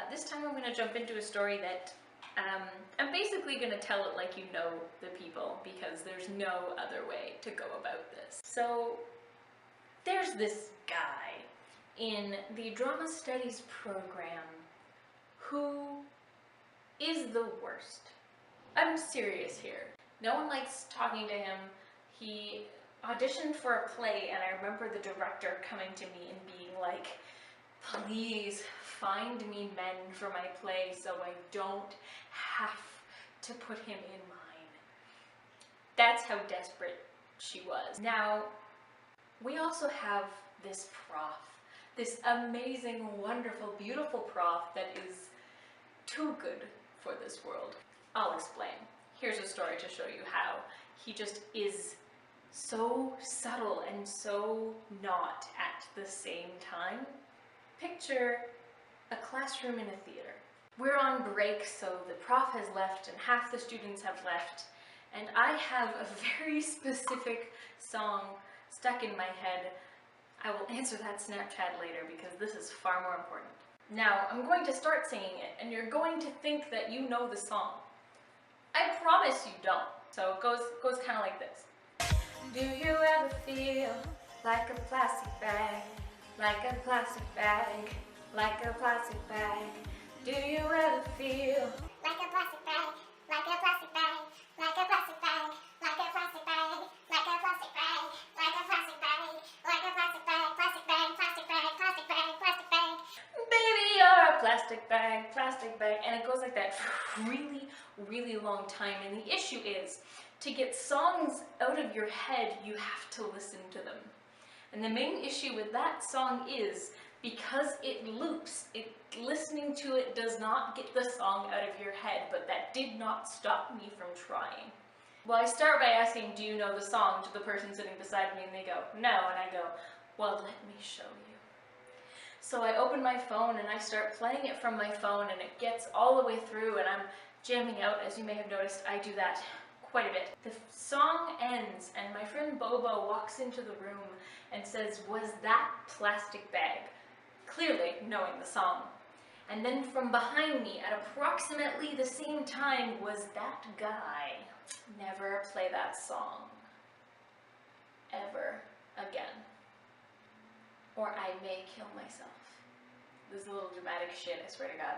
This time I'm going to jump into a story that I'm basically going to tell it like you know the people, because there's no other way to go about this. So there's this guy in the drama studies program who is the worst. I'm serious here. No one likes talking to him. He auditioned for a play, and I remember the director coming to me and being like, please find me men for my play so I don't have to put him in mine. That's how desperate she was. Now, we also have this prof, this amazing, wonderful, beautiful prof that is too good for this world. I'll explain. Here's a story to show you how he just is so subtle and so not at the same time. Picture a classroom in a theater. We're on break, so the prof has left and half the students have left, and I have a very specific song stuck in my head. I will answer that Snapchat later because this is far more important. Now, I'm going to start singing it, and you're going to think that you know the song. I promise you don't. So it goes kind of like this. Do you ever feel like a plastic bag? Like a plastic bag, like a plastic bag. Do you ever feel like a plastic bag, like a plastic bag, like a plastic bag, like a plastic bag, like a plastic bag, like a plastic bag, like a plastic bag, plastic bag, plastic bag, plastic bag, plastic bag. Baby, you're a plastic bag, plastic bag. And it goes like that for a really, really long time. And the issue is, to get songs out of your head, you have to listen to them. And the main issue with that song is, because it loops, listening to it does not get the song out of your head, but that did not stop me from trying. Well, I start by asking, do you know the song, to the person sitting beside me, and they go, no, and I go, well, let me show you. So I open my phone and I start playing it from my phone, and it gets all the way through, and I'm jamming out. As you may have noticed, I do that quite a bit. The song ends, and my friend Bobo walks into the room and says, was that plastic bag? Clearly knowing the song. And then from behind me, at approximately the same time, was that guy. Never play that song. Ever again. Or I may kill myself. This is a little dramatic shit, I swear to God.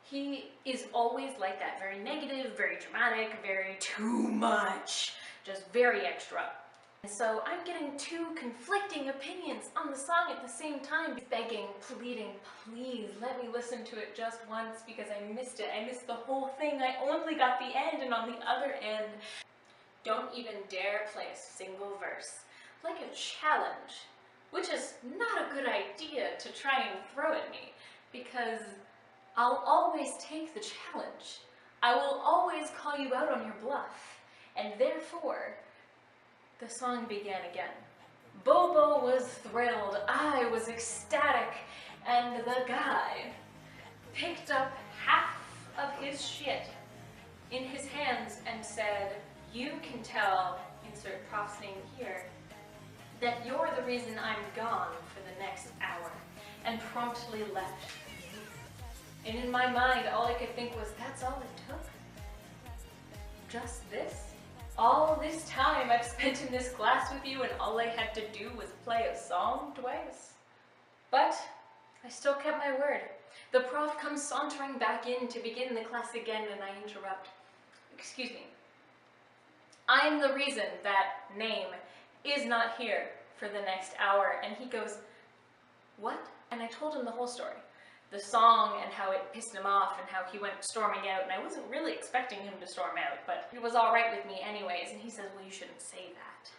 He is always like that, very negative, very dramatic, very too much, just very extra. And so I'm getting two conflicting opinions on the song at the same time, begging, pleading, please let me listen to it just once because I missed it. I missed the whole thing. I only got the end, and on the other end, don't even dare play a single verse. Like a challenge, which is not a good idea to try and throw at me, because I'll always take the challenge. I will always call you out on your bluff, and therefore, the song began again. Bobo was thrilled, I was ecstatic, and the guy picked up half of his shit in his hands and said, you can tell, insert prof's name here, that you're the reason I'm gone for the next hour, and promptly left. And in my mind, all I could think was, that's all it took? Just this? All this time I've spent in this class with you, and all I had to do was play a song twice? But I still kept my word. The prof comes sauntering back in to begin the class again, and I interrupt. Excuse me. I'm the reason that name is not here for the next hour. And he goes, what? And I told him the whole story. The song and how it pissed him off and how he went storming out, and I wasn't really expecting him to storm out, but it was all right with me anyways. And he says, well, you shouldn't say that.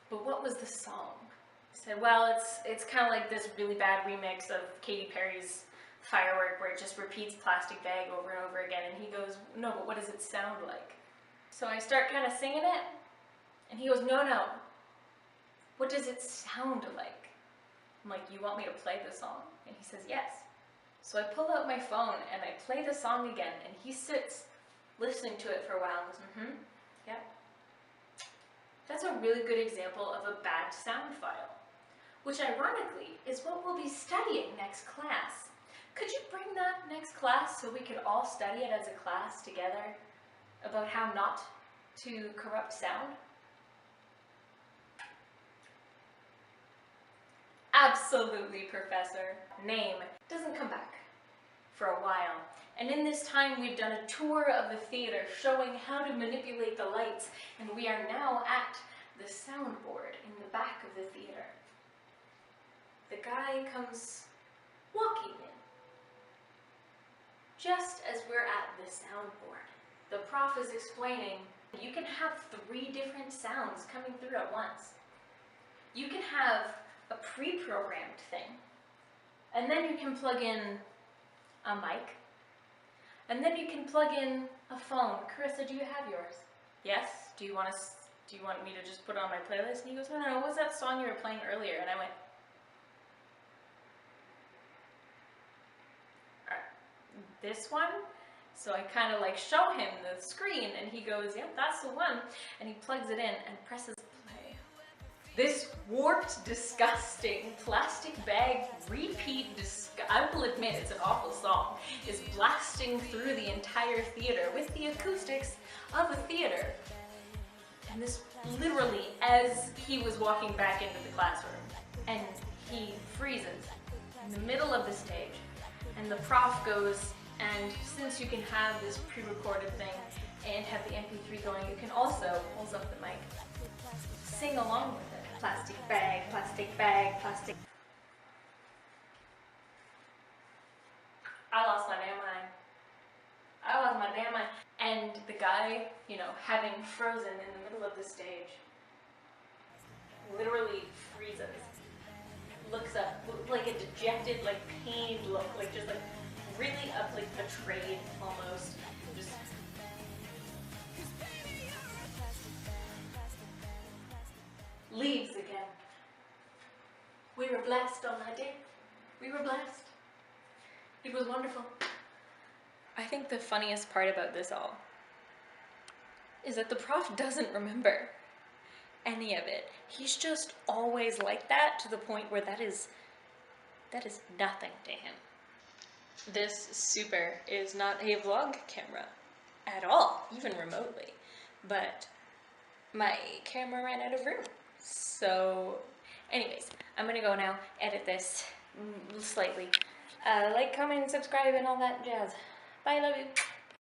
But what was the song? I said, well, it's kind of like this really bad remix of Katy Perry's Firework, where it just repeats plastic bag over and over again. And he goes, no, but what does it sound like? So I start kind of singing it, and he goes, no, what does it sound like? I'm like, you want me to play the song? And he says, yes. So I pull out my phone and I play the song again, and he sits listening to it for a while and goes, yeah. That's a really good example of a bad sound file, which ironically is what we'll be studying next class. Could you bring class so we could all study it as a class together about how not to corrupt sound? Absolutely, Professor. Name doesn't come back for a while. And in this time, we've done a tour of the theater showing how to manipulate the lights, and we are now at the soundboard in the back of the theater. The guy comes walking in, just as we're at the soundboard. The prof is explaining you can have 3 different sounds coming through at once. You can have a pre-programmed thing, and then you can plug in a mic, and then you can plug in a phone. Carissa, do you have yours? Yes? Do you want me to just put it on my playlist? And he goes, no, what was that song you were playing earlier? And I went, this one? So I kind of like show him the screen, and he goes, yep, that's the one. And he plugs it in and presses play. This warped, disgusting, plastic bag, repeat, I will admit it's an awful song, is blasting through the entire theater with the acoustics of a theater. And this literally as he was walking back into the classroom. And he freezes in the middle of the stage. And the prof goes, and since you can have this pre-recorded thing and have the MP3 going, you can also, pulls up the mic, sing along with it. Plastic bag, plastic bag, plastic. I lost my damn mind. I lost my damn mind. And the guy, you know, having frozen in the middle of the stage, literally freezes. Looks up, like a dejected, like pained look, like just like really up, like betrayed almost. Just leaves again. We were blessed on that day. We were blessed. It was wonderful. I think the funniest part about this all is that the prof doesn't remember any of it. He's just always like that, to the point where that is nothing to him. This super is not a vlog camera at all, even remotely. But my camera ran out of room. So anyways, I'm gonna go now, edit this slightly. Like, comment, subscribe, and all that jazz. Bye, love you.